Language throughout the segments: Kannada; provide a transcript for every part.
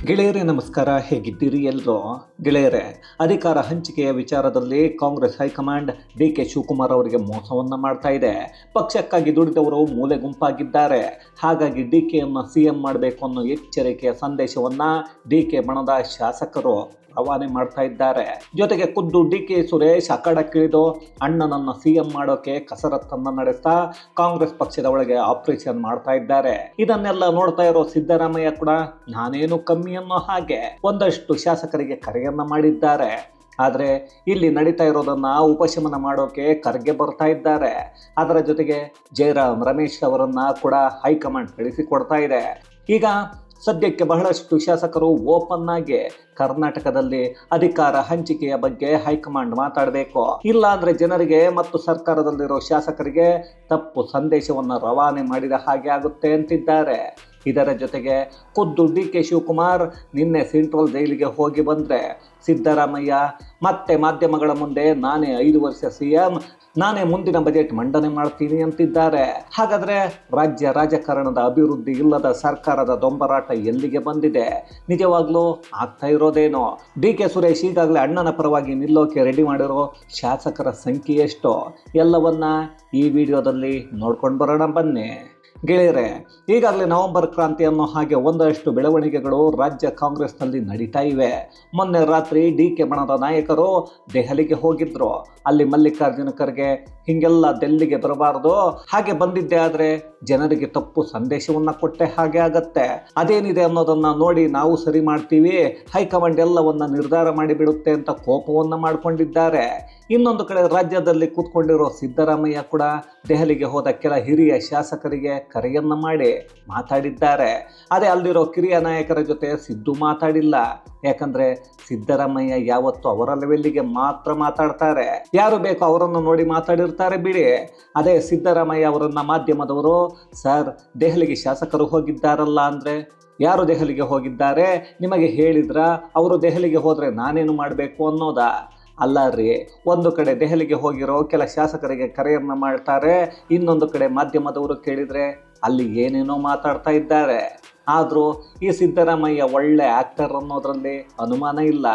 ಗೆಳೆಯರೇ ನಮಸ್ಕಾರ, ಹೇಗಿದ್ದೀರಿ ಎಲ್ಲರೂ? ಗೆಳೆಯರೇ, ಅಧಿಕಾರ ಹಂಚಿಕೆಯ ವಿಚಾರದಲ್ಲಿ ಕಾಂಗ್ರೆಸ್ ಹೈಕಮಾಂಡ್ ಡಿ.ಕೆ. ಶಿವಕುಮಾರ್ ಅವರಿಗೆ ಮೋಸವನ್ನು ಮಾಡ್ತಾ ಇದೆ. ಪಕ್ಷಕ್ಕಾಗಿ ದುಡಿದವರು ಮೂಲೆ ಗುಂಪಾಗಿದ್ದಾರೆ. ಹಾಗಾಗಿ ಡಿ.ಕೆ.ಯನ್ನು ಸಿಎಂ ಮಾಡಬೇಕು ಅನ್ನೋ ಎಚ್ಚರಿಕೆಯ ಸಂದೇಶವನ್ನು ಡಿ.ಕೆ. ಬಣದ ಶಾಸಕರು ರವಾನೆ ಮಾಡ್ತಾ ಇದ್ದಾರೆ. ಜೊತೆಗೆ ಖುದ್ದು ಡಿ.ಕೆ. ಸುರೇಶ್ ಅಖಾಡಕ್ಕಿಳಿದು ಅಣ್ಣನನ್ನು ಸಿಎಂ ಮಾಡೋಕೆ ಕಸರತ್ತನ್ನು ನಡೆಸ್ತಾ ಕಾಂಗ್ರೆಸ್ ಪಕ್ಷದ ಒಳಗೆ ಆಪರೇಷನ್ ಮಾಡ್ತಾ ಇದ್ದಾರೆ. ಇದನ್ನೆಲ್ಲ ನೋಡ್ತಾ ಇರೋ ಸಿದ್ದರಾಮಯ್ಯ ಕೂಡ ನಾನೇನು ಕಮ್ಮಿ ಅನ್ನೋ ಹಾಗೆ ಒಂದಷ್ಟು ಶಾಸಕರಿಗೆ ಕರೆಯನ್ನ ಮಾಡಿದ್ದಾರೆ. ಆದರೆ ಇಲ್ಲಿ ನಡೀತಾ ಇರೋದನ್ನ ಉಪಶಮನ ಮಾಡೋಕೆ ಕರೆಗೆ ಬರ್ತಾ ಇದ್ದಾರೆ. ಅದರ ಜೊತೆಗೆ ಜಯರಾಮ್ ರಮೇಶ್ ಅವರನ್ನ ಕೂಡ ಹೈಕಮಾಂಡ್ ಕಳಿಸಿಕೊಡ್ತಾ ಇದೆ. ಈಗ ಸದ್ಯಕ್ಕೆ ಬಹಳಷ್ಟು ಶಾಸಕರು ಓಪನ್ ಆಗಿ ಕರ್ನಾಟಕದಲ್ಲಿ ಅಧಿಕಾರ ಹಂಚಿಕೆಯ ಬಗ್ಗೆ ಹೈಕಮಾಂಡ್ ಮಾತಾಡಬೇಕು, ಇಲ್ಲ ಅಂದ್ರೆ ಜನರಿಗೆ ಮತ್ತು ಸರ್ಕಾರದಲ್ಲಿರೋ ಶಾಸಕರಿಗೆ ತಪ್ಪು ಸಂದೇಶವನ್ನು ರವಾನೆ ಮಾಡಿದ ಹಾಗೆ ಆಗುತ್ತೆ ಅಂತಿದ್ದಾರೆ. ಇದರ ಜೊತೆಗೆ ಖುದ್ದು ಡಿ.ಕೆ. ಶಿವಕುಮಾರ್ ನಿನ್ನೆ ಸೆಂಟ್ರಲ್ ಜೈಲಿಗೆ ಹೋಗಿ ಬಂದರೆ ಸಿದ್ದರಾಮಯ್ಯ ಮತ್ತೆ ಮಾಧ್ಯಮಗಳ ಮುಂದೆ ನಾನೇ 5 ವರ್ಷ ಸಿಎಂ, ನಾನೇ ಮುಂದಿನ ಬಜೆಟ್ ಮಂಡನೆ ಮಾಡ್ತೀನಿ ಅಂತಿದ್ದಾರೆ. ಹಾಗಾದ್ರೆ ರಾಜ್ಯ ರಾಜಕಾರಣದ ಅಭಿವೃದ್ಧಿ ಇಲ್ಲದ ಸರ್ಕಾರದ ದೊಂಬರಾಟ ಎಲ್ಲಿಗೆ ಬಂದಿದೆ? ನಿಜವಾಗ್ಲೂ ಆಗ್ತಾ ಇರೋದೇನೋ? ಡಿ.ಕೆ. ಸುರೇಶ್ ಈಗಾಗಲೇ ಅಣ್ಣನ ಪರವಾಗಿ ನಿಲ್ಲೋಕೆ ರೆಡಿ ಮಾಡಿರೋ ಶಾಸಕರ ಸಂಖ್ಯೆ ಎಷ್ಟು? ಎಲ್ಲವನ್ನ ಈ ವಿಡಿಯೋದಲ್ಲಿ ನೋಡ್ಕೊಂಡು ಬರೋಣ ಬನ್ನಿ. ಗೆಳೆಯರೆ, ಈಗಾಗಲೇ ನವೆಂಬರ್ ಕ್ರಾಂತಿ ಅನ್ನೋ ಹಾಗೆ ಒಂದಷ್ಟು ಬೆಳವಣಿಗೆಗಳು ರಾಜ್ಯ ಕಾಂಗ್ರೆಸ್ನಲ್ಲಿ ನಡೀತಾ ಇವೆ. ಮೊನ್ನೆ ರಾತ್ರಿ ಡಿ.ಕೆ. ಬಣದ ನಾಯಕರು ದೆಹಲಿಗೆ ಹೋಗಿದ್ರು. ಅಲ್ಲಿ ಮಲ್ಲಿಕಾರ್ಜುನ ಖರ್ಗೆ ಹಿಂಗೆಲ್ಲ ಡೆಲ್ಲಿಗೆ ಬರಬಾರ್ದು, ಹಾಗೆ ಬಂದಿದ್ದೆ ಆದರೆ ಜನರಿಗೆ ತಪ್ಪು ಸಂದೇಶವನ್ನು ಕೊಟ್ಟೆ ಹಾಗೆ ಆಗತ್ತೆ, ಅದೇನಿದೆ ಅನ್ನೋದನ್ನ ನೋಡಿ ನಾವು ಸರಿ ಮಾಡ್ತೀವಿ, ಹೈಕಮಾಂಡ್ ಎಲ್ಲವನ್ನ ನಿರ್ಧಾರ ಮಾಡಿಬಿಡುತ್ತೆ ಅಂತ ಕೋಪವನ್ನು ಮಾಡಿಕೊಂಡಿದ್ದಾರೆ. ಇನ್ನೊಂದು ಕಡೆ ರಾಜ್ಯದಲ್ಲಿ ಕೂತ್ಕೊಂಡಿರೋ ಸಿದ್ದರಾಮಯ್ಯ ಕೂಡ ದೆಹಲಿಗೆ ಹೋದ ಕೆಲ ಹಿರಿಯ ಶಾಸಕರಿಗೆ ಕರೆಯನ್ನ ಮಾಡಿ ಮಾತಾಡಿದ್ದಾರೆ. ಅದೇ ಅಲ್ಲಿರೋ ಕಿರಿಯ ನಾಯಕರ ಜೊತೆ ಸಿದ್ದು ಮಾತಾಡಿಲ್ಲ. ಯಾಕಂದ್ರೆ ಸಿದ್ದರಾಮಯ್ಯ ಯಾವತ್ತು ಅವರ ಲೆವೆಲ್ಲಿಗೆ ಮಾತ್ರ ಮಾತಾಡ್ತಾರೆ. ಯಾರು ಬೇಕೋ ಅವರನ್ನು ನೋಡಿ ಮಾತಾಡಿರ್ತಾರೆ ಬಿಡಿ. ಅದೇ ಸಿದ್ದರಾಮಯ್ಯ ಅವರನ್ನ ಮಾಧ್ಯಮದವರು ಸರ್ ದೆಹಲಿಗೆ ಶಾಸಕರು ಹೋಗಿದ್ದಾರಲ್ಲ ಅಂದ್ರೆ, ಯಾರು ದೆಹಲಿಗೆ ಹೋಗಿದ್ದಾರೆ ನಿಮಗೆ ಹೇಳಿದ್ರ? ಅವರು ದೆಹಲಿಗೆ ಹೋದ್ರೆ ನಾನೇನು ಮಾಡಬೇಕು ಅನ್ನೋದಾ? ಅಲ್ಲ ರೀ, ಒಂದು ಕಡೆ ದೆಹಲಿಗೆ ಹೋಗಿರೋ ಕೆಲ ಶಾಸಕರಿಗೆ ಕರೆಯನ್ನ ಮಾಡ್ತಾರೆ, ಇನ್ನೊಂದು ಕಡೆ ಮಾಧ್ಯಮದವರು ಕೇಳಿದ್ರೆ ಅಲ್ಲಿ ಏನೇನೋ ಮಾತಾಡ್ತಾ ಇದ್ದಾರೆ. ಆದರೂ ಈ ಸಿದ್ದರಾಮಯ್ಯ ಒಳ್ಳೆ ಆ್ಯಕ್ಟರ್ ಅನ್ನೋದ್ರಲ್ಲಿ ಅನುಮಾನ ಇಲ್ಲ.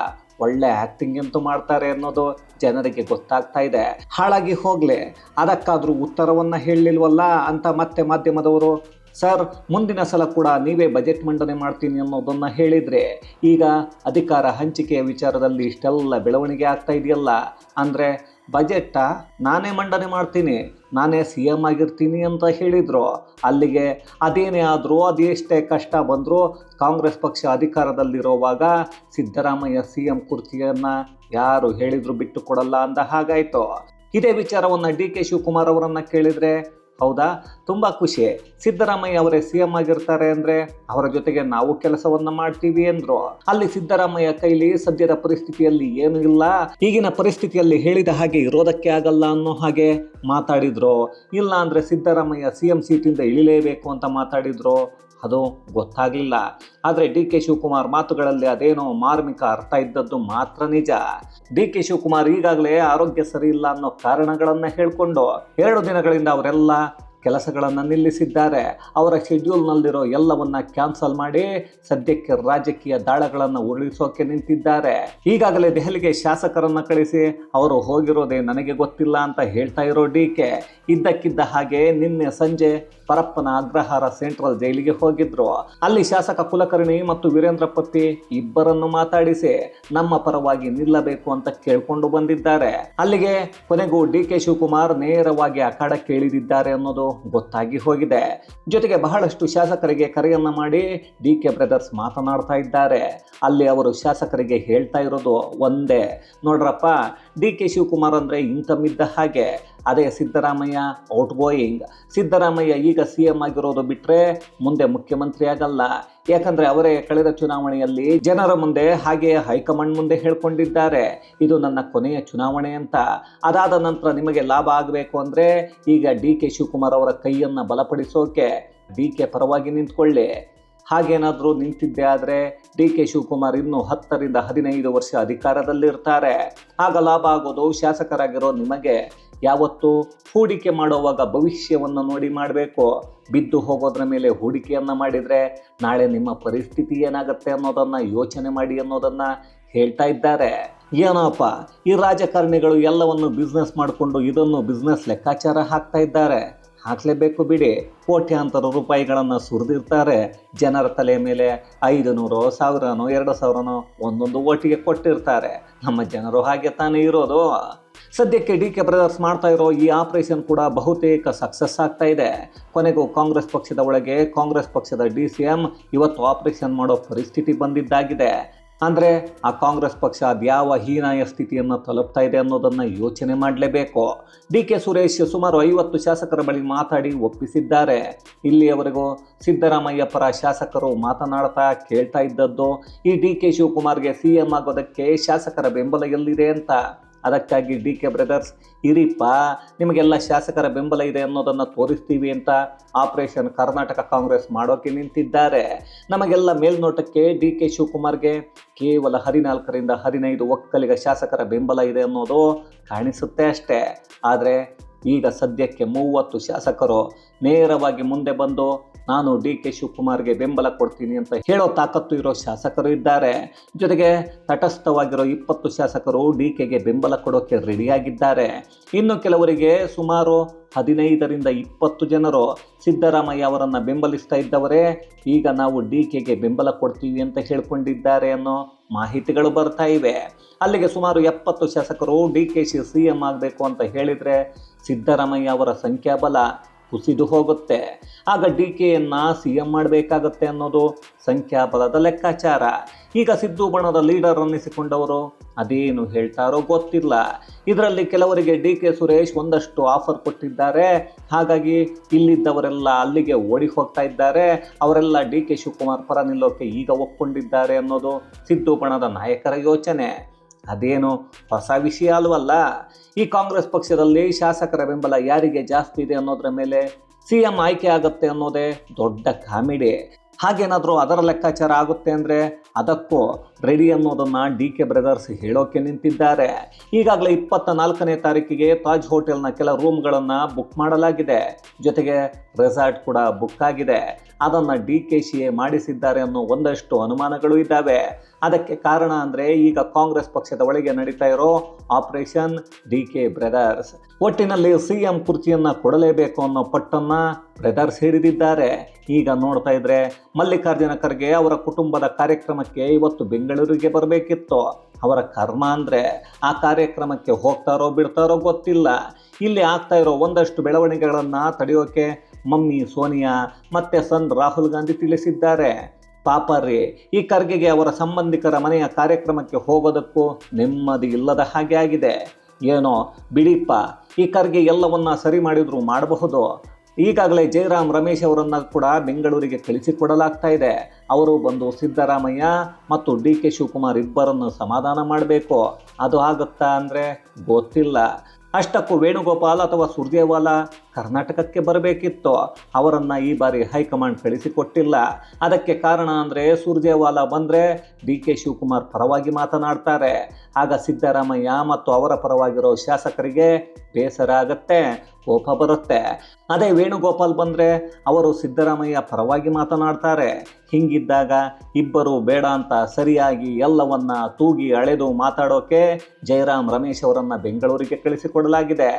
ಒಳ್ಳೆ ಆ್ಯಕ್ಟಿಂಗ್ ಅಂತೂ ಮಾಡ್ತಾರೆ ಅನ್ನೋದು ಜನರಿಗೆ ಗೊತ್ತಾಗ್ತಾ ಇದೆ. ಹಾಳಾಗಿ ಹೋಗ್ಲಿ, ಅದಕ್ಕಾದರೂ ಉತ್ತರವನ್ನು ಹೇಳಲಿಲ್ವಲ್ಲ ಅಂತ ಮತ್ತೆ ಮಾಧ್ಯಮದವರು ಸರ್ ಮುಂದಿನ ಸಲ ಕೂಡ ನೀವೇ ಬಜೆಟ್ ಮಂಡನೆ ಮಾಡ್ತೀನಿ ಅನ್ನೋದನ್ನು ಹೇಳಿದರೆ ಈಗ ಅಧಿಕಾರ ಹಂಚಿಕೆಯ ವಿಚಾರದಲ್ಲಿ ಇಷ್ಟೆಲ್ಲ ಬೆಳವಣಿಗೆ ಆಗ್ತಾ ಇದೆಯಲ್ಲ, ಅಂದರೆ ಬಜೆಟ್ಟ ನಾನೇ ಮಂಡನೆ ಮಾಡ್ತೀನಿ, ನಾನೇ ಸಿಎಂ ಆಗಿರ್ತೀನಿ ಅಂತ ಹೇಳಿದರು. ಅಲ್ಲಿಗೆ ಅದೇನೇ ಆದರೂ ಅದೆಷ್ಟೇ ಕಷ್ಟ ಬಂದರೂ ಕಾಂಗ್ರೆಸ್ ಪಕ್ಷ ಅಧಿಕಾರದಲ್ಲಿರೋವಾಗ ಸಿದ್ದರಾಮಯ್ಯ ಸಿಎಂ ಕುರ್ಚಿಯನ್ನು ಯಾರು ಹೇಳಿದ್ರು ಬಿಟ್ಟು ಕೊಡಲ್ಲ ಅಂದ ಹಾಗಾಯಿತು. ಇದೇ ವಿಚಾರವನ್ನು ಡಿ.ಕೆ. ಶಿವಕುಮಾರ್ ಅವರನ್ನು ಕೇಳಿದರೆ ಹೌದಾ, ತುಂಬ ಖುಷಿ, ಸಿದ್ದರಾಮಯ್ಯ ಅವರೇ ಸಿಎಂ ಆಗಿರ್ತಾರೆ ಅಂದರೆ ಅವರ ಜೊತೆಗೆ ನಾವು ಕೆಲಸವನ್ನು ಮಾಡ್ತೀವಿ ಎಂದರು. ಅಲ್ಲಿ ಸಿದ್ದರಾಮಯ್ಯ ಕೈಲಿ ಸದ್ಯದ ಪರಿಸ್ಥಿತಿಯಲ್ಲಿ ಏನೂ ಇಲ್ಲ, ಈಗಿನ ಪರಿಸ್ಥಿತಿಯಲ್ಲಿ ಹೇಳಿದ ಹಾಗೆ ಇರೋದಕ್ಕೆ ಆಗಲ್ಲ ಅನ್ನೋ ಹಾಗೆ ಮಾತಾಡಿದ್ರು. ಇಲ್ಲ ಅಂದರೆ ಸಿದ್ದರಾಮಯ್ಯ ಸಿಎಂ ಸೀಟಿಂದ ಇಳಿಲೇಬೇಕು ಅಂತ ಮಾತಾಡಿದ್ರು. ಅದು ಗೊತ್ತಾಗಲಿಲ್ಲ. ಆದರೆ ಡಿ.ಕೆ. ಶಿವಕುಮಾರ್ ಮಾತುಗಳಲ್ಲಿ ಅದೇನೋ ಮಾರ್ಮಿಕ ಅರ್ಥ ಇದ್ದದ್ದು ಮಾತ್ರ ನಿಜ. ಡಿ.ಕೆ. ಶಿವಕುಮಾರ್ ಈಗಾಗಲೇ ಆರೋಗ್ಯ ಸರಿ ಇಲ್ಲ ಅನ್ನೋ ಕಾರಣಗಳನ್ನು ಹೇಳಿಕೊಂಡು 2 ದಿನಗಳಿಂದ ಅವರೆಲ್ಲ ಕೆಲಸಗಳನ್ನು ನಿಲ್ಲಿಸಿದ್ದಾರೆ. ಅವರ ಶೆಡ್ಯೂಲ್ನಲ್ಲಿರೋ ಎಲ್ಲವನ್ನ ಕ್ಯಾನ್ಸಲ್ ಮಾಡಿ ಸದ್ಯಕ್ಕೆ ರಾಜಕೀಯ ದಾಳಗಳನ್ನು ಉರುಳಿಸೋಕೆ ನಿಂತಿದ್ದಾರೆ. ಈಗಾಗಲೇ ದೆಹಲಿಗೆ ಶಾಸಕರನ್ನು ಕಳಿಸಿ ಅವರು ಹೋಗಿರೋದೇ ನನಗೆ ಗೊತ್ತಿಲ್ಲ ಅಂತ ಹೇಳ್ತಾ ಇರೋ ಡಿ.ಕೆ. ಇದ್ದಕ್ಕಿದ್ದ ಹಾಗೆ ನಿನ್ನೆ ಸಂಜೆ ಪರಪ್ಪನ ಅಗ್ರಹಾರ ಸೆಂಟ್ರಲ್ ಜೈಲಿಗೆ ಹೋಗಿದ್ರು. ಅಲ್ಲಿ ಶಾಸಕ ಕುಲಕರ್ಣಿ ಮತ್ತು ವೀರೇಂದ್ರ ಪತ್ತಿ ಇಬ್ಬರನ್ನು ಮಾತಾಡಿಸಿ ನಮ್ಮ ಪರವಾಗಿ ನಿಲ್ಲಬೇಕು ಅಂತ ಕೇಳ್ಕೊಂಡು ಬಂದಿದ್ದಾರೆ. ಅಲ್ಲಿಗೆ ಕೊನೆಗೂ ಡಿ.ಕೆ. ಶಿವಕುಮಾರ್ ನೇರವಾಗಿ ಅಖಾಡಕ್ಕೆ ಇಳಿದಿದ್ದಾರೆ ಅನ್ನೋದು ಗೊತ್ತಾಗಿ ಹೋಗಿದೆ. ಜೊತೆಗೆ ಬಹಳಷ್ಟು ಶಾಸಕರಿಗೆ ಕರೆಯನ್ನ ಮಾಡಿ ಡಿ.ಕೆ. ಬ್ರದರ್ಸ್ ಮಾತನಾಡ್ತಾ ಇದ್ದಾರೆ. ಅಲ್ಲಿ ಅವರು ಶಾಸಕರಿಗೆ ಹೇಳ್ತಾ ಇರೋದು ಒಂದೇ, ನೋಡ್ರಪ್ಪ ಡಿ.ಕೆ. ಶಿವಕುಮಾರ್ ಅಂದರೆ ಇನ್ಕಮ್ ಇದ್ದ ಹಾಗೆ, ಅದೇ ಸಿದ್ದರಾಮಯ್ಯ ಔಟ್ ಗೋಯಿಂಗ್. ಸಿದ್ದರಾಮಯ್ಯ ಈಗ ಸಿಎಂ ಆಗಿರೋದು ಬಿಟ್ಟರೆ ಮುಂದೆ ಮುಖ್ಯಮಂತ್ರಿ ಆಗಲ್ಲ. ಯಾಕಂದರೆ ಅವರೇ ಕಳೆದ ಚುನಾವಣೆಯಲ್ಲಿ ಜನರ ಮುಂದೆ ಹಾಗೆಯೇ ಹೈಕಮಾಂಡ್ ಮುಂದೆ ಹೇಳ್ಕೊಂಡಿದ್ದಾರೆ ಇದು ನನ್ನ ಕೊನೆಯ ಚುನಾವಣೆ ಅಂತ. ಅದಾದ ನಂತರ ನಿಮಗೆ ಲಾಭ ಆಗಬೇಕು ಅಂದರೆ ಈಗ ಡಿ.ಕೆ. ಶಿವಕುಮಾರ್ ಅವರ ಕೈಯನ್ನು ಬಲಪಡಿಸೋಕೆ ಡಿ.ಕೆ. ಪರವಾಗಿ ನಿಂತ್ಕೊಳ್ಳಿ. ಹಾಗೇನಾದರೂ ನಿಂತಿದ್ದೆ ಆದರೆ ಡಿ.ಕೆ. ಶಿವಕುಮಾರ್ ಇನ್ನೂ 10 ರಿಂದ 15 ವರ್ಷ ಅಧಿಕಾರದಲ್ಲಿರ್ತಾರೆ. ಆಗ ಲಾಭ ಆಗೋದು ಶಾಸಕರಾಗಿರೋ ನಿಮಗೆ. ಯಾವತ್ತು ಹೂಡಿಕೆ ಮಾಡುವಾಗ ಭವಿಷ್ಯವನ್ನು ನೋಡಿ ಮಾಡಬೇಕು. ಬಿದ್ದು ಹೋಗೋದ್ರ ಮೇಲೆ ಹೂಡಿಕೆಯನ್ನು ಮಾಡಿದರೆ ನಾಳೆ ನಿಮ್ಮ ಪರಿಸ್ಥಿತಿ ಏನಾಗುತ್ತೆ ಅನ್ನೋದನ್ನು ಯೋಚನೆ ಮಾಡಿ ಅನ್ನೋದನ್ನು ಹೇಳ್ತಾ ಇದ್ದಾರೆ. ಏನೋಪ್ಪ ಈ ರಾಜಕಾರಣಿಗಳು ಎಲ್ಲವನ್ನು ಬಿಸ್ನೆಸ್ ಮಾಡಿಕೊಂಡು ಇದನ್ನು ಬಿಸ್ನೆಸ್ ಲೆಕ್ಕಾಚಾರ ಹಾಕ್ತಾ ಇದ್ದಾರೆ. ಹಾಕಲೇಬೇಕು ಬಿಡಿ. ಕೋಟ್ಯಾಂತರ ರೂಪಾಯಿಗಳನ್ನು ಸುರಿದಿರ್ತಾರೆ. ಜನರ ತಲೆ ಮೇಲೆ 500, 1000, 2000 ಒಂದೊಂದು ಓಟಿಗೆ ಕೊಟ್ಟಿರ್ತಾರೆ. ನಮ್ಮ ಜನರು ಹಾಗೆ ತಾನೇ ಇರೋದು. ಸದ್ಯಕ್ಕೆ ಡಿ ಕೆ ಬ್ರದರ್ಸ್ ಮಾಡ್ತಾ ಇರೋ ಈ ಆಪರೇಷನ್ ಕೂಡ ಬಹುತೇಕ ಸಕ್ಸಸ್ ಆಗ್ತಾ ಇದೆ. ಕೊನೆಗೂ ಕಾಂಗ್ರೆಸ್ ಪಕ್ಷದ ಒಳಗೆ ಕಾಂಗ್ರೆಸ್ ಪಕ್ಷದ DCM ಇವತ್ತು ಆಪರೇಷನ್ ಮಾಡೋ ಪರಿಸ್ಥಿತಿ ಬಂದಿದ್ದಾಗಿದೆ. ಅಂದರೆ ಆ ಕಾಂಗ್ರೆಸ್ ಪಕ್ಷ ಅದ್ಯಾವ ಹೀನಾಯ ಸ್ಥಿತಿಯನ್ನು ತಲುಪ್ತಾ ಇದೆ ಅನ್ನೋದನ್ನು ಯೋಚನೆ ಮಾಡಲೇಬೇಕು. DK ಸುರೇಶ್ ಸುಮಾರು 50 ಶಾಸಕರ ಬಳಿ ಮಾತಾಡಿ ಒಪ್ಪಿಸಿದ್ದಾರೆ. ಇಲ್ಲಿಯವರೆಗೂ ಸಿದ್ದರಾಮಯ್ಯ ಪರ ಶಾಸಕರು ಮಾತನಾಡ್ತಾ ಕೇಳ್ತಾ ಇದ್ದದ್ದು ಈ DK ಶಿವಕುಮಾರ್ಗೆ CM ಆಗೋದಕ್ಕೆ ಶಾಸಕರ ಬೆಂಬಲ ಎಲ್ಲಿದೆ ಅಂತ. ಅದಕ್ಕಾಗಿ DK ಬ್ರದರ್ಸ್ ಇರಿಪ್ಪ, ನಿಮಗೆಲ್ಲ ಶಾಸಕರ ಬೆಂಬಲ ಇದೆ ಅನ್ನೋದನ್ನು ತೋರಿಸ್ತೀವಿ ಅಂತ ಆಪರೇಷನ್ ಕರ್ನಾಟಕ ಕಾಂಗ್ರೆಸ್ ಮಾಡೋಕ್ಕೆ ನಿಂತಿದ್ದಾರೆ. ನಮಗೆಲ್ಲ ಮೇಲ್ನೋಟಕ್ಕೆ DK ಶಿವಕುಮಾರ್ಗೆ ಕೇವಲ 14ರಿಂದ 15 ಒಕ್ಕಲಿಗ ಶಾಸಕರ ಬೆಂಬಲ ಇದೆ ಅನ್ನೋದು ಕಾಣಿಸುತ್ತೆ ಅಷ್ಟೇ. ಆದರೆ ಈಗ ಸದ್ಯಕ್ಕೆ 30 ಶಾಸಕರು ನೇರವಾಗಿ ಮುಂದೆ ಬಂದು ನಾನು DK ಶಿವಕುಮಾರ್ಗೆ ಬೆಂಬಲ ಕೊಡ್ತೀನಿ ಅಂತ ಹೇಳೋ ತಾಕತ್ತು ಇರೋ ಶಾಸಕರು ಇದ್ದಾರೆ. ಜೊತೆಗೆ ತಟಸ್ಥವಾಗಿರೋ 20 ಶಾಸಕರು DKಗೆ ಬೆಂಬಲ ಕೊಡೋಕ್ಕೆ ರೆಡಿಯಾಗಿದ್ದಾರೆ. ಇನ್ನು ಕೆಲವರಿಗೆ ಸುಮಾರು 15ರಿಂದ 20 ಜನರು ಸಿದ್ದರಾಮಯ್ಯ ಅವರನ್ನು ಬೆಂಬಲಿಸ್ತಾ ಇದ್ದವರೇ ಈಗ ನಾವು DKಗೆ ಬೆಂಬಲ ಕೊಡ್ತೀವಿ ಅಂತ ಹೇಳ್ಕೊಂಡಿದ್ದಾರೆ ಅನ್ನೋ ಮಾಹಿತಿಗಳು ಬರ್ತಾ ಇವೆ. ಅಲ್ಲಿಗೆ ಸುಮಾರು 70 ಶಾಸಕರು DKಶಿ CM ಆಗಬೇಕು ಅಂತ ಹೇಳಿದರೆ ಸಿದ್ದರಾಮಯ್ಯ ಅವರ ಸಂಖ್ಯಾಬಲ ಕುಸಿದು ಹೋಗುತ್ತೆ. ಆಗ DKಯನ್ನು CM ಮಾಡಬೇಕಾಗತ್ತೆ ಅನ್ನೋದು ಸಂಖ್ಯಾಬಲದ ಲೆಕ್ಕಾಚಾರ. ಈಗ ಸಿದ್ದು ಬಣದ ಲೀಡರ್ ಅನ್ನಿಸಿಕೊಂಡವರು ಅದೇನು ಹೇಳ್ತಾರೋ ಗೊತ್ತಿಲ್ಲ. ಇದರಲ್ಲಿ ಕೆಲವರಿಗೆ DK ಸುರೇಶ್ ಒಂದಷ್ಟು ಆಫರ್ ಕೊಟ್ಟಿದ್ದಾರೆ. ಹಾಗಾಗಿ ಇಲ್ಲಿದ್ದವರೆಲ್ಲ ಅಲ್ಲಿಗೆ ಓಡಿ ಹೋಗ್ತಾ ಇದ್ದಾರೆ. ಅವರೆಲ್ಲ DK ಶಿವಕುಮಾರ್ ಪರ ನಿಲ್ಲೋಕೆ ಈಗ ಒಪ್ಕೊಂಡಿದ್ದಾರೆ ಅನ್ನೋದು ಸಿದ್ದು ಬಣದ ನಾಯಕರ ಯೋಚನೆ. ಅದೇನು ಹೊಸ ವಿಷಯ ಅಲ್ವಲ್ಲ. ಈ ಕಾಂಗ್ರೆಸ್ ಪಕ್ಷದಲ್ಲಿ ಶಾಸಕರ ಬೆಂಬಲ ಯಾರಿಗೆ ಜಾಸ್ತಿ ಇದೆ ಅನ್ನೋದ್ರ ಮೇಲೆ CM ಆಯ್ಕೆ ಆಗುತ್ತೆ ಅನ್ನೋದೇ ದೊಡ್ಡ ಕಾಮಿಡಿ. ಹಾಗೇನಾದರೂ ಅದರ ಲೆಕ್ಕಾಚಾರ ಆಗುತ್ತೆ ಅಂದರೆ ಅದಕ್ಕೂ ರೆಡಿ ಅನ್ನೋದನ್ನು DK ಬ್ರದರ್ಸ್ ಹೇಳೋಕೆ ನಿಂತಿದ್ದಾರೆ. ಈಗಾಗಲೇ 24ನೇ ತಾರೀಕಿಗೆ ತಾಜ್ ಹೋಟೆಲ್ನ ಕೆಲ ರೂಮ್ಗಳನ್ನು ಬುಕ್ ಮಾಡಲಾಗಿದೆ. ಜೊತೆಗೆ ರೆಸಾರ್ಟ್ ಕೂಡ ಬುಕ್ ಆಗಿದೆ. ಅದನ್ನು DKಶಿಯೇ ಮಾಡಿಸಿದ್ದಾರೆ ಅನ್ನೋ ಒಂದಷ್ಟು ಅನುಮಾನಗಳು ಇದ್ದಾವೆ. ಅದಕ್ಕೆ ಕಾರಣ ಅಂದರೆ ಈಗ ಕಾಂಗ್ರೆಸ್ ಪಕ್ಷದ ಒಳಗೆ ನಡೀತಾ ಇರೋ ಆಪರೇಷನ್ DK ಬ್ರದರ್ಸ್. ಒಟ್ಟಿನಲ್ಲಿ CM ಕುರ್ಚಿಯನ್ನು ಕೊಡಲೇಬೇಕು ಅನ್ನೋ ಪಟ್ಟನ್ನು ಬ್ರದರ್ಸ್ ಹಿಡಿದಿದ್ದಾರೆ. ಈಗ ನೋಡ್ತಾ ಇದ್ರೆ ಮಲ್ಲಿಕಾರ್ಜುನ ಖರ್ಗೆ ಅವರ ಕುಟುಂಬದ ಕಾರ್ಯಕ್ರಮಕ್ಕೆ ಇವತ್ತು ಬೆಂಗಳೂರಿಗೆ ಬರಬೇಕಿತ್ತು. ಅವರ ಕರ್ಮ ಅಂದರೆ ಆ ಕಾರ್ಯಕ್ರಮಕ್ಕೆ ಹೋಗ್ತಾರೋ ಬಿಡ್ತಾರೋ ಗೊತ್ತಿಲ್ಲ. ಇಲ್ಲಿ ಆಗ್ತಾ ಇರೋ ಒಂದಷ್ಟು ಬೆಳವಣಿಗೆಗಳನ್ನು ತಡೆಯೋಕೆ ಮಮ್ಮಿ ಸೋನಿಯಾ ಮತ್ತು ಸನ್ ರಾಹುಲ್ ಗಾಂಧಿ ತಿಳಿಸಿದ್ದಾರೆ. ಪಾಪ ರೀ, ಈ ಖರ್ಗೆಗೆ ಅವರ ಸಂಬಂಧಿಕರ ಮನೆಯ ಕಾರ್ಯಕ್ರಮಕ್ಕೆ ಹೋಗೋದಕ್ಕೂ ನೆಮ್ಮದಿ ಇಲ್ಲದ ಹಾಗೆ ಆಗಿದೆ. ಏನೋ ಬಿಡಿಪ್ಪ, ಈ ಖರ್ಗೆ ಎಲ್ಲವನ್ನ ಸರಿ ಮಾಡಿದ್ರು ಮಾಡಬಹುದು. ಈಗಾಗಲೇ ಜಯರಾಮ್ ರಮೇಶ್ ಅವರನ್ನು ಕೂಡ ಬೆಂಗಳೂರಿಗೆ ಕಳಿಸಿಕೊಡಲಾಗ್ತಾ ಇದೆ. ಅವರು ಬಂದು ಸಿದ್ದರಾಮಯ್ಯ ಮತ್ತು DK ಶಿವಕುಮಾರ್ ಇಬ್ಬರನ್ನು ಸಮಾಧಾನ ಮಾಡಬೇಕು. ಅದು ಆಗುತ್ತಾ ಅಂದರೆ ಗೊತ್ತಿಲ್ಲ. ಅಷ್ಟಕ್ಕೂ ವೇಣುಗೋಪಾಲ್ ಅಥವಾ ಸುರ್ಜೇವಾಲಾ ಕರ್ನಾಟಕಕ್ಕೆ ಬರಬೇಕಿತ್ತು. ಅವರನ್ನು ಈ ಬಾರಿ ಹೈಕಮಾಂಡ್ ಕಳಿಸಿಕೊಟ್ಟಿಲ್ಲ. ಅದಕ್ಕೆ ಕಾರಣ ಅಂದರೆ ಸುರ್ಜೇವಾಲಾ ಬಂದರೆ DK ಶಿವಕುಮಾರ್ ಪರವಾಗಿ ಮಾತನಾಡ್ತಾರೆ. ಆಗ ಸಿದ್ದರಾಮಯ್ಯ ಮತ್ತು ಅವರ ಪರವಾಗಿರೋ ಶಾಸಕರಿಗೆ ಬೇಸರ ಆಗತ್ತೆ, ಕೋಪ ಬರುತ್ತೆ. ಅದೇ ವೇಣುಗೋಪಾಲ್ ಬಂದರೆ ಅವರು ಸಿದ್ದರಾಮಯ್ಯ ಪರವಾಗಿ ಮಾತನಾಡ್ತಾರೆ. ಹೀಗಿದ್ದಾಗ ಇಬ್ಬರು ಬೇಡ ಅಂತ ಸರಿಯಾಗಿ ಎಲ್ಲವನ್ನ ತೂಗಿ ಅಳೆದು ಮಾತಾಡೋಕೆ ಜಯರಾಮ್ ರಮೇಶ್ ಅವರನ್ನು ಬೆಂಗಳೂರಿಗೆ ಕಳಿಸಿಕೊಡಲಾಗಿದೆ.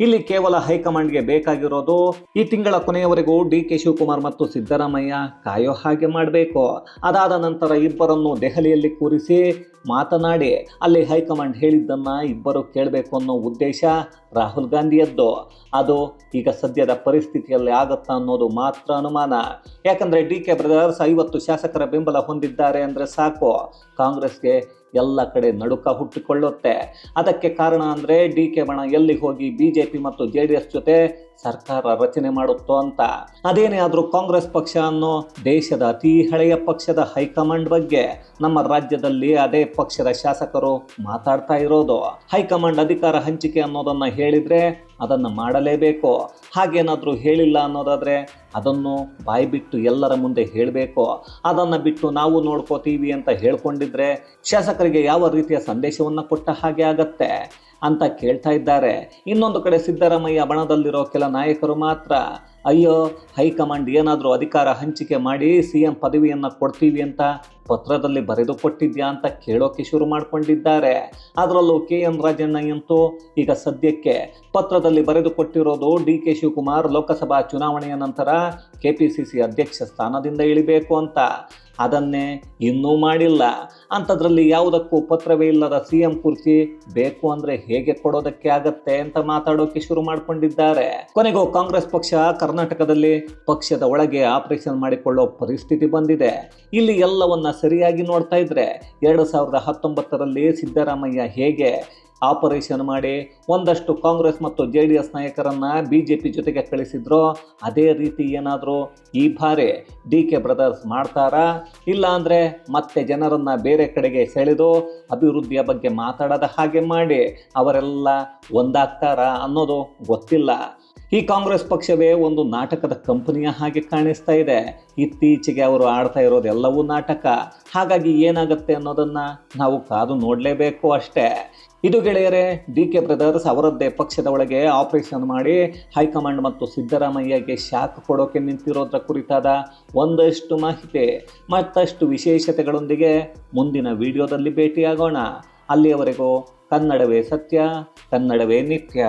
ಇಲ್ಲಿ ಕೇವಲ ಹೈಕಮಾಂಡ್ಗೆ ಬೇಕಾಗಿರೋದು ಈ ತಿಂಗಳ ಕೊನೆಯವರೆಗೂ DK ಶಿವಕುಮಾರ್ ಮತ್ತು ಸಿದ್ದರಾಮಯ್ಯ ಕಾಯೋ ಹಾಗೆ ಮಾಡಬೇಕು. ಅದಾದ ನಂತರ ಇಬ್ಬರನ್ನು ದೆಹಲಿಯಲ್ಲಿ ಕೂರಿಸಿ ಮಾತನಾಡಿ ಅಲ್ಲಿ ಹೈಕಮಾಂಡ್ ಹೇಳಿದ್ದನ್ನು ಇಬ್ಬರು ಕೇಳಬೇಕು ಅನ್ನೋ ಉದ್ದೇಶ ರಾಹುಲ್ ಗಾಂಧಿಯದ್ದು. ಅದು ಈಗ ಸದ್ಯದ ಪರಿಸ್ಥಿತಿಯಲ್ಲಿ ಆಗುತ್ತಾ ಅನ್ನೋದು ಮಾತ್ರ ಅನುಮಾನ. ಯಾಕಂದರೆ DK ಬ್ರದರ್ಸ್ 50 ಶಾಸಕರ ಬೆಂಬಲ ಹೊಂದಿದ್ದಾರೆ ಅಂದರೆ ಸಾಕು, ಕಾಂಗ್ರೆಸ್ಗೆ ಎಲ್ಲ ಕಡೆ ನಡುಕ ಹುಟ್ಟಿಕೊಳ್ಳುತ್ತೆ. ಅದಕ್ಕೆ ಕಾರಣ ಅಂದರೆ DK ಬಣ ಎಲ್ಲಿಗೆ ಹೋಗಿ BJP ಮತ್ತು JDS ಜೊತೆ ಸರ್ಕಾರ ರಚನೆ ಮಾಡುತ್ತೋ ಅಂತ. ಅದೇನೇ ಆದರೂ ಕಾಂಗ್ರೆಸ್ ಪಕ್ಷ ಅನ್ನೋ ದೇಶದ ಅತಿ ಹಳೆಯ ಪಕ್ಷದ ಹೈಕಮಾಂಡ್ ಬಗ್ಗೆ ನಮ್ಮ ರಾಜ್ಯದಲ್ಲಿ ಅದೇ ಪಕ್ಷದ ಶಾಸಕರು ಮಾತಾಡ್ತಾ ಇರೋದು. ಹೈಕಮಾಂಡ್ ಅಧಿಕಾರ ಹಂಚಿಕೆ ಅನ್ನೋದನ್ನು ಹೇಳಿದರೆ ಅದನ್ನು ಮಾಡಲೇಬೇಕು. ಹಾಗೇನಾದರೂ ಹೇಳಿಲ್ಲ ಅನ್ನೋದಾದರೆ ಅದನ್ನು ಬಾಯಿ ಬಿಟ್ಟು ಎಲ್ಲರ ಮುಂದೆ ಹೇಳಬೇಕು. ಅದನ್ನು ಬಿಟ್ಟು ನಾವು ನೋಡ್ಕೋತೀವಿ ಅಂತ ಹೇಳ್ಕೊಂಡಿದ್ರೆ ಶಾಸಕರಿಗೆ ಯಾವ ರೀತಿಯ ಸಂದೇಶವನ್ನು ಕೊಟ್ಟ ಹಾಗೆ ಆಗತ್ತೆ. ಅಂತ ಕೇಳ್ತಾ ಇದ್ದಾರೆ. ಇನ್ನೊಂದು ಕಡೆ ಸಿದ್ದರಾಮಯ್ಯ ಬಣದಲ್ಲಿರೋ ಕೆಲ ನಾಯಕರು ಮಾತ್ರ ಅಯ್ಯೋ ಹೈಕಮಾಂಡ್ ಏನಾದರೂ ಅಧಿಕಾರ ಹಂಚಿಕೆ ಮಾಡಿ CM ಪದವಿಯನ್ನು ಕೊಡ್ತೀವಿ ಅಂತ ಪತ್ರದಲ್ಲಿ ಬರೆದು ಕೊಟ್ಟಿದ್ಯಾ ಅಂತ ಕೇಳೋಕೆ ಶುರು ಮಾಡಿಕೊಂಡಿದ್ದಾರೆ. ಅದರಲ್ಲೂ KN ರಾಜಣ್ಣಂತೂ ಈಗ ಸದ್ಯಕ್ಕೆ ಪತ್ರದಲ್ಲಿ ಬರೆದು ಕೊಟ್ಟಿರೋದು DK ಶಿವಕುಮಾರ್ ಲೋಕಸಭಾ ಚುನಾವಣೆಯ ನಂತರ KPCC ಅಧ್ಯಕ್ಷ ಸ್ಥಾನದಿಂದ ಇಳಿಬೇಕು ಅಂತ. ಅದನ್ನೇ ಇನ್ನೂ ಮಾಡಿಲ್ಲ. ಅಂಥದ್ರಲ್ಲಿ ಯಾವುದಕ್ಕೂ ಪತ್ರವೇ ಇಲ್ಲದ CM ಕುರ್ಚಿ ಬೇಕು ಅಂದರೆ ಹೇಗೆ ಕೊಡೋದಕ್ಕೆ ಆಗತ್ತೆ ಅಂತ ಮಾತಾಡೋಕೆ ಶುರು ಮಾಡಿಕೊಂಡಿದ್ದಾರೆ. ಕೊನೆಗೂ ಕಾಂಗ್ರೆಸ್ ಪಕ್ಷ ಕರ್ನಾಟಕದಲ್ಲಿ ಪಕ್ಷದ ಒಳಗೆ ಆಪರೇಷನ್ ಮಾಡಿಕೊಳ್ಳೋ ಪರಿಸ್ಥಿತಿ ಬಂದಿದೆ. ಇಲ್ಲಿ ಎಲ್ಲವನ್ನ ಸರಿಯಾಗಿ ನೋಡ್ತಾ ಇದ್ರೆ 2019ರಲ್ಲಿ ಸಿದ್ದರಾಮಯ್ಯ ಹೇಗೆ ಆಪರೇಷನ್ ಮಾಡಿ ಒಂದಷ್ಟು ಕಾಂಗ್ರೆಸ್ ಮತ್ತು JDS ನಾಯಕರನ್ನು BJP ಜೊತೆಗೆ ಕಳಿಸಿದ್ರೋ ಅದೇ ರೀತಿ ಏನಾದರೂ ಈ ಬಾರಿ DK ಬ್ರದರ್ಸ್ ಮಾಡ್ತಾರಾ, ಇಲ್ಲ ಅಂದರೆ ಮತ್ತೆ ಜನರನ್ನು ಬೇರೆ ಕಡೆಗೆ ಸೆಳೆದು ಅಭಿವೃದ್ಧಿಯ ಬಗ್ಗೆ ಮಾತಾಡೋದ ಹಾಗೆ ಮಾಡಿ ಅವರೆಲ್ಲ ಒಂದಾಗ್ತಾರಾ ಅನ್ನೋದು ಗೊತ್ತಿಲ್ಲ. ಈ ಕಾಂಗ್ರೆಸ್ ಪಕ್ಷವೇ ಒಂದು ನಾಟಕದ ಕಂಪನಿಯ ಹಾಗೆ ಕಾಣಿಸ್ತಾ ಇದೆ. ಇತ್ತೀಚೆಗೆ ಅವರು ಆಡ್ತಾ ಇರೋದೆಲ್ಲವೂ ನಾಟಕ. ಹಾಗಾಗಿ ಏನಾಗುತ್ತೆ ಅನ್ನೋದನ್ನು ನಾವು ಕಾದು ನೋಡಲೇಬೇಕು ಅಷ್ಟೇ. ಇದು ಗೆಳೆಯರೇ, DK ಬ್ರದರ್ಸ್ ಅವರದ್ದೇ ಪಕ್ಷದ ಒಳಗೆ ಆಪರೇಷನ್ ಮಾಡಿ ಹೈಕಮಾಂಡ್ ಮತ್ತು ಸಿದ್ದರಾಮಯ್ಯಗೆ ಶಾಕ್ ಕೊಡೋಕೆ ನಿಂತಿರೋದ್ರ ಕುರಿತಾದ ಒಂದಷ್ಟು ಮಾಹಿತಿ. ಮತ್ತಷ್ಟು ವಿಶೇಷತೆಗಳೊಂದಿಗೆ ಮುಂದಿನ ವಿಡಿಯೋದಲ್ಲಿ ಭೇಟಿಯಾಗೋಣ. ಅಲ್ಲಿಯವರೆಗೂ ಕನ್ನಡವೇ ಸತ್ಯ, ಕನ್ನಡವೇ ನಿತ್ಯ.